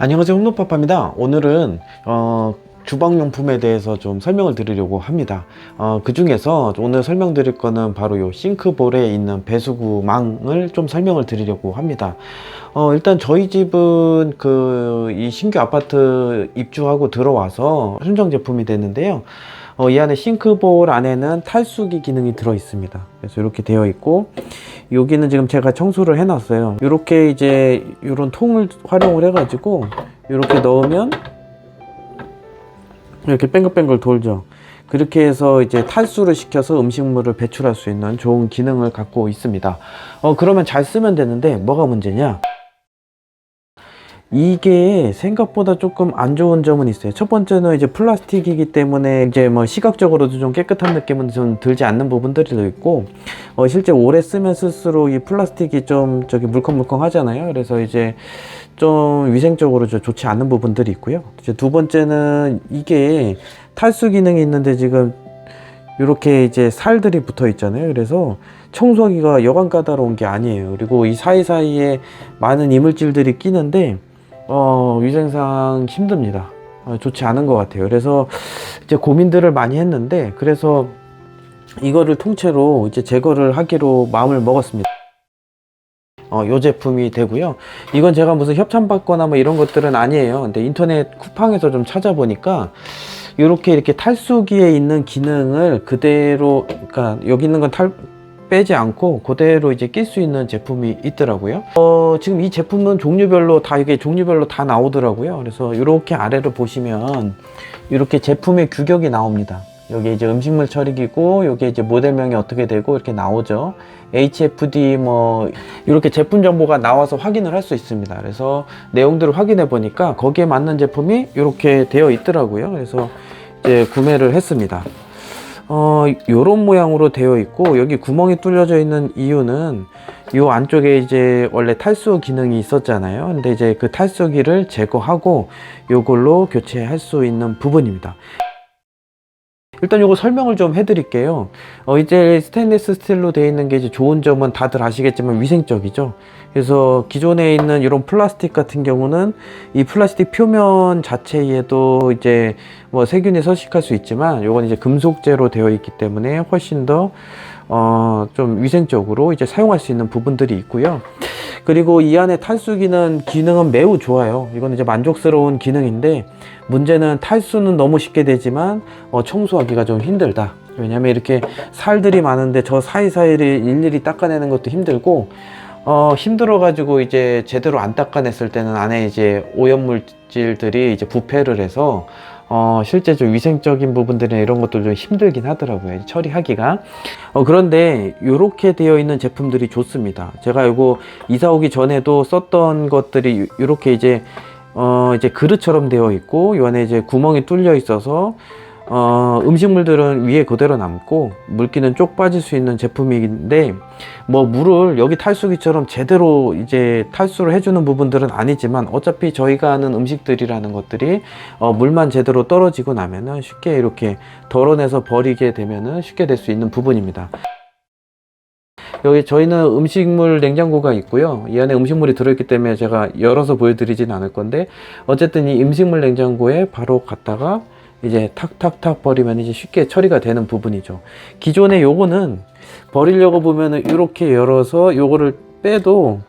안녕하세요, 홈노파파입니다. 오늘은 주방용품에 대해서 좀 설명을 드리려고 합니다. 그 중에서 오늘 설명드릴 거는 바로 요 싱크볼에 있는 배수구망을 좀 설명을 드리려고 합니다. 일단 저희 집은 이 신규 아파트 입주하고 들어와서 순정 제품이 됐는데요. 이 안에 싱크볼 안에는 탈수기 기능이 들어 있습니다. 그래서 이렇게 되어 있고, 여기는 지금 제가 청소를 해 놨어요. 이렇게 이제 이런 통을 활용을 해 가지고 이렇게 넣으면 이렇게 뱅글뱅글 돌죠. 그렇게 해서 이제 탈수를 시켜서 음식물을 배출할 수 있는 좋은 기능을 갖고 있습니다. 그러면 잘 쓰면 되는데 뭐가 문제냐? 이게 생각보다 조금 안 좋은 점은 있어요. 첫 번째는 이제 플라스틱이기 때문에 이제 뭐 시각적으로도 좀 깨끗한 느낌은 좀 들지 않는 부분들이 있고, 실제 오래 쓰면 쓸수록 이 플라스틱이 좀 물컹물컹 하잖아요. 그래서 이제 좀 위생적으로 좋지 않은 부분들이 있고요. 이제 두 번째는 이게 탈수 기능이 있는데 지금 이렇게 이제 살들이 붙어 있잖아요. 그래서 청소하기가 여간 까다로운 게 아니에요. 그리고 이 사이사이에 많은 이물질들이 끼는데 위생상 힘듭니다. 좋지 않은 것 같아요. 그래서 이제 고민들을 많이 했는데, 그래서 이거를 통째로 이제 제거를 하기로 마음을 먹었습니다. 요 제품이 되고요. 이건 제가 무슨 협찬받거나 뭐 이런 것들은 아니에요. 근데 인터넷 쿠팡에서 좀 찾아보니까 이렇게 탈수기에 있는 기능을 그대로, 그러니까 여기 있는 건 빼지 않고 그대로 이제 낄 수 있는 제품이 있더라고요. 지금 이 제품은 종류별로 다 나오더라고요. 그래서 이렇게 아래를 보시면 이렇게 제품의 규격이 나옵니다. 여기 이제 음식물 처리기고, 여기 이제 모델명이 어떻게 되고 이렇게 나오죠. HFD 뭐 이렇게 제품 정보가 나와서 확인을 할 수 있습니다. 그래서 내용들을 확인해 보니까 거기에 맞는 제품이 이렇게 되어 있더라고요. 그래서 이제 구매를 했습니다. 요런 모양으로 되어 있고, 여기 구멍이 뚫려져 있는 이유는 요 안쪽에 이제 원래 탈수 기능이 있었잖아요. 근데 이제 그 탈수기를 제거하고 요걸로 교체할 수 있는 부분입니다. 일단 요거 설명을 좀 해드릴게요. 이제 스테인리스 스틸로 되어 있는 게 이제 좋은 점은 다들 아시겠지만 위생적이죠. 그래서 기존에 있는 이런 플라스틱 같은 경우는 이 플라스틱 표면 자체에도 이제 뭐 세균이 서식할 수 있지만, 요건 이제 금속재로 되어 있기 때문에 훨씬 더 좀 위생적으로 이제 사용할 수 있는 부분들이 있고요. 그리고 이 안에 탈수기는 기능은 매우 좋아요. 이건 이제 만족스러운 기능인데, 문제는 탈수는 너무 쉽게 되지만 청소하기가 좀 힘들다. 왜냐면 이렇게 살들이 많은데 저 사이사이를 일일이 닦아내는 것도 힘들고, 힘들어 가지고 이제 제대로 안 닦아냈을 때는 안에 이제 오염물질들이 이제 부패를 해서 실제 좀 위생적인 부분들이나 이런 것도 좀 힘들긴 하더라고요, 처리하기가. 그런데 이렇게 되어 있는 제품들이 좋습니다. 제가 이거 이사 오기 전에도 썼던 것들이 이렇게 이제 그릇처럼 되어 있고, 이 안에 이제 구멍이 뚫려 있어서 음식물들은 위에 그대로 남고 물기는 쪽 빠질 수 있는 제품인데, 뭐 물을 여기 탈수기처럼 제대로 이제 탈수를 해주는 부분들은 아니지만, 어차피 저희가 하는 음식들이라는 것들이 물만 제대로 떨어지고 나면은 쉽게 이렇게 덜어내서 버리게 되면은 쉽게 될 수 있는 부분입니다. 여기 저희는 음식물 냉장고가 있고요. 이 안에 음식물이 들어있기 때문에 제가 열어서 보여드리진 않을 건데, 어쨌든 이 음식물 냉장고에 바로 갖다가 이제 탁탁탁 버리면 이제 쉽게 처리가 되는 부분이죠. 기존에 요거는 버리려고 보면은 이렇게 열어서 요거를 빼도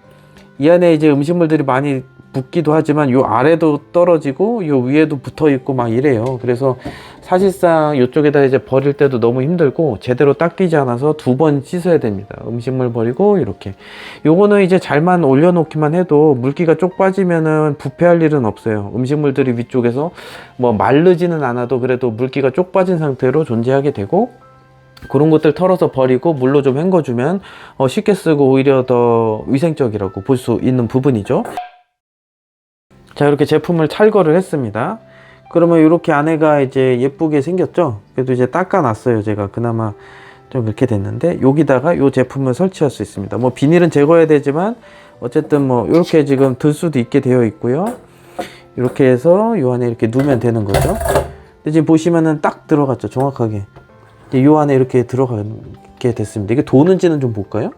이 안에 이제 음식물들이 많이 붙기도 하지만 요 아래도 떨어지고 요 위에도 붙어 있고 막 이래요. 그래서 사실상 이쪽에다 이제 버릴 때도 너무 힘들고 제대로 닦이지 않아서 2번 씻어야 됩니다. 음식물 버리고 이렇게. 요거는 이제 잘만 올려놓기만 해도 물기가 쪽 빠지면은 부패할 일은 없어요. 음식물들이 위쪽에서 뭐 마르지는 않아도 그래도 물기가 쪽 빠진 상태로 존재하게 되고, 그런 것들 털어서 버리고 물로 좀 헹궈주면 쉽게 쓰고 오히려 더 위생적이라고 볼 수 있는 부분이죠. 자, 이렇게 제품을 탈거를 했습니다. 그러면 이렇게 안에가 이제 예쁘게 생겼죠. 그래도 이제 닦아 놨어요. 제가 그나마 좀 그렇게 됐는데, 여기다가 이 제품을 설치할 수 있습니다. 뭐 비닐은 제거해야 되지만 어쨌든 뭐 이렇게 지금 들 수도 있게 되어 있고요. 이렇게 해서 이 안에 이렇게 누면 되는 거죠. 근데 지금 보시면은 딱 들어갔죠, 정확하게. 이 안에 이렇게 들어가게 됐습니다. 이게 도는지는 좀 볼까요?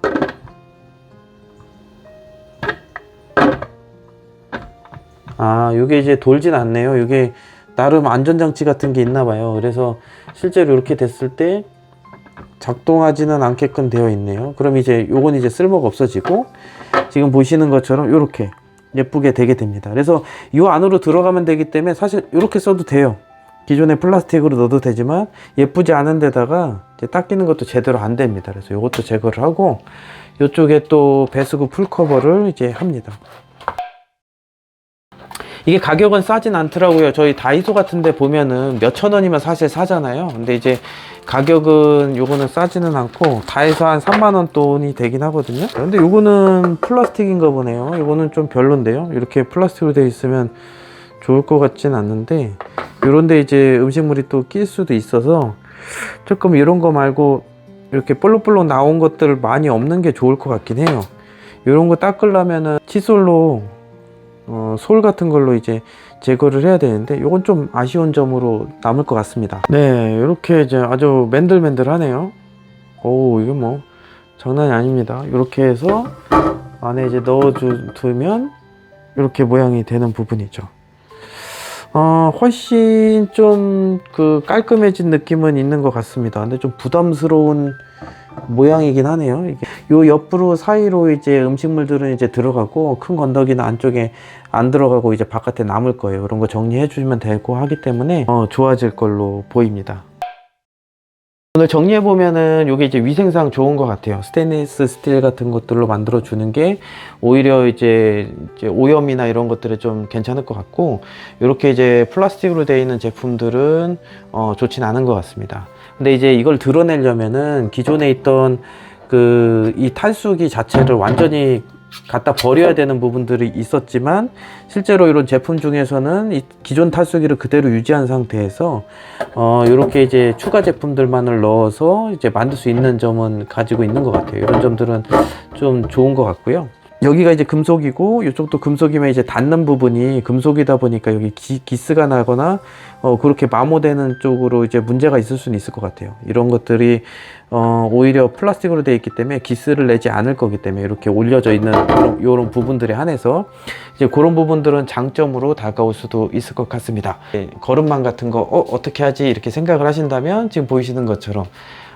이게 이제 돌진 않네요. 이게 나름 안전장치 같은 게 있나 봐요. 그래서 실제로 이렇게 됐을 때 작동하지는 않게끔 되어 있네요. 그럼 이제 요건 이제 쓸모가 없어지고, 지금 보시는 것처럼 이렇게 예쁘게 되게 됩니다. 그래서 이 안으로 들어가면 되기 때문에 사실 이렇게 써도 돼요. 기존의 플라스틱으로 넣어도 되지만 예쁘지 않은 데다가 이제 딱 끼는 것도 제대로 안 됩니다. 그래서 이것도 제거를 하고, 이쪽에 또 배수구 풀커버를 이제 합니다. 이게 가격은 싸진 않더라고요. 저희 다이소 같은 데 보면은 몇천 원이면 사실 사잖아요. 근데 이제 가격은 요거는 싸지는 않고 다해서 한 3만원 돈이 되긴 하거든요. 근데 요거는 플라스틱인가 보네요. 요거는 좀 별론데요. 이렇게 플라스틱으로 되어 있으면 좋을 것 같진 않는데, 요런데 이제 음식물이 또 낄 수도 있어서 조금 이런 거 말고 이렇게 볼록볼록 나온 것들 많이 없는 게 좋을 것 같긴 해요. 요런 거 닦으려면은 칫솔로 솔 같은 걸로 이제 제거를 해야 되는데, 요건 좀 아쉬운 점으로 남을 것 같습니다. 네, 이렇게 이제 아주 맨들맨들하네요. 오, 이게 뭐 장난이 아닙니다. 이렇게 해서 안에 이제 두면 이렇게 모양이 되는 부분이죠. 훨씬 좀 깔끔해진 느낌은 있는 것 같습니다. 근데 좀 부담스러운 모양이긴 하네요. 이게 요 옆으로 사이로 이제 음식물들은 이제 들어가고, 큰 건더기는 안쪽에 안 들어가고 이제 바깥에 남을 거예요. 이런 거 정리해 주시면 되고 하기 때문에 좋아질 걸로 보입니다. 오늘 정리해 보면은 이게 이제 위생상 좋은 것 같아요. 스테인리스 스틸 같은 것들로 만들어 주는 게 오히려 이제 오염이나 이런 것들에 좀 괜찮을 것 같고, 이렇게 이제 플라스틱으로 되어 있는 제품들은 좋진 않은 것 같습니다. 근데 이제 이걸 드러내려면은 기존에 있던 이 탈수기 자체를 완전히 갖다 버려야 되는 부분들이 있었지만, 실제로 이런 제품 중에서는 이 기존 탈수기를 그대로 유지한 상태에서 이렇게 이제 추가 제품들만을 넣어서 이제 만들 수 있는 점은 가지고 있는 것 같아요. 이런 점들은 좀 좋은 것 같고요. 여기가 이제 금속이고, 이쪽도 금속이면 이제 닿는 부분이 금속이다 보니까 여기 기스가 나거나 그렇게 마모되는 쪽으로 이제 문제가 있을 수는 있을 것 같아요. 이런 것들이 오히려 플라스틱으로 되어 있기 때문에 기스를 내지 않을 거기 때문에 이렇게 올려져 있는 이런 부분들에 한해서 이제 그런 부분들은 장점으로 다가올 수도 있을 것 같습니다. 거름망 같은 거 어떻게 하지 이렇게 생각을 하신다면 지금 보이시는 것처럼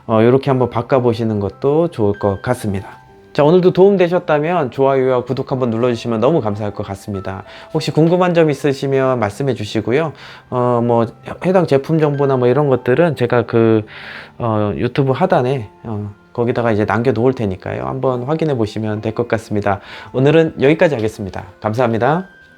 이렇게 한번 바꿔 보시는 것도 좋을 것 같습니다. 자, 오늘도 도움 되셨다면 좋아요와 구독 한번 눌러주시면 너무 감사할 것 같습니다. 혹시 궁금한 점 있으시면 말씀해 주시고요. 뭐 해당 제품 정보나 뭐 이런 것들은 제가 유튜브 하단에 거기다가 이제 남겨 놓을 테니까요. 한번 확인해 보시면 될 것 같습니다. 오늘은 여기까지 하겠습니다. 감사합니다.